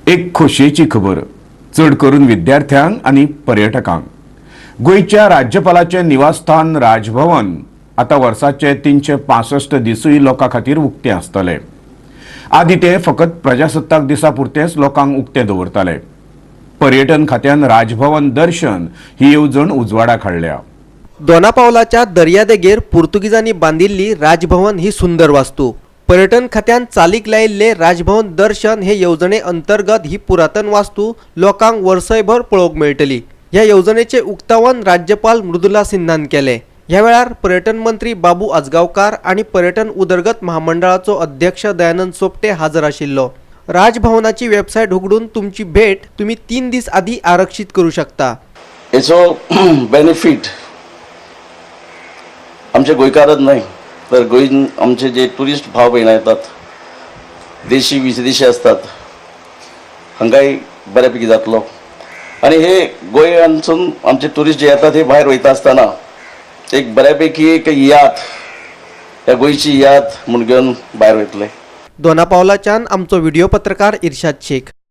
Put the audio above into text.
एक खोशयेची खबर चढ करून विद्यार्थ्यांक आणि पर्यटकांक। गोयच्या राज्यपालाचे निवासस्थान राजभवन आता वर्साचे 365 दिसूय लोकां खातीर उक्ते आसतले। आदी ते फकत प्रजासत्ताक दिसा पुरतेच लोकांक उक्ते दवरताले। पर्यटन खात्यान राजभवन दर्शन ही येवजण उजवाडाक हाडल्या। दोनापावलाच्या दर्यादेगेर पुर्तुगीजांनी बांदिल्ली राजभवन ही सुंदर वास्तू। पर्यटन खात्यान चालीक लायिल्ले राजभवन दर्शन हे येवजणे अंतर्गत ही पुरातन वास्तू लोकांक वर्सयभर पळोवंक मेळटली। ह्या येवजणेचे उक्तावण राज्यपाल मृदुला सिन्हान केले। ह्या वेळार पर्यटन मंत्री बाबू आजगावकार आणि पर्यटन उदरगत महामंडळाचो अध्यक्ष दयानंद सोपटे हाजर आशिल्लो। राजभवनाची वेबसाईट उघडून तुमची भेट तुम्ही 3 दीस आधी आरक्षित करू शकता। हेचो बेनिफिट आमचे गोंयकारच नाही तर गोंयन आमचे जे टुरिस्ट भाव भयण येतात, देशी विदेशी असतात, हांकाय बऱ्यापैकी जातलो। आणि हे गोंयांसून आमचे टुरिस्ट जे येतात हे भायर वयता आसतना एक बऱ्यापैकी एक याद, ह्या गोंयची याद म्हूण घेवन भायर वयतले। दोनापावलाच्यान आमचो व्हिडिओ पत्रकार इर्शाद शेख।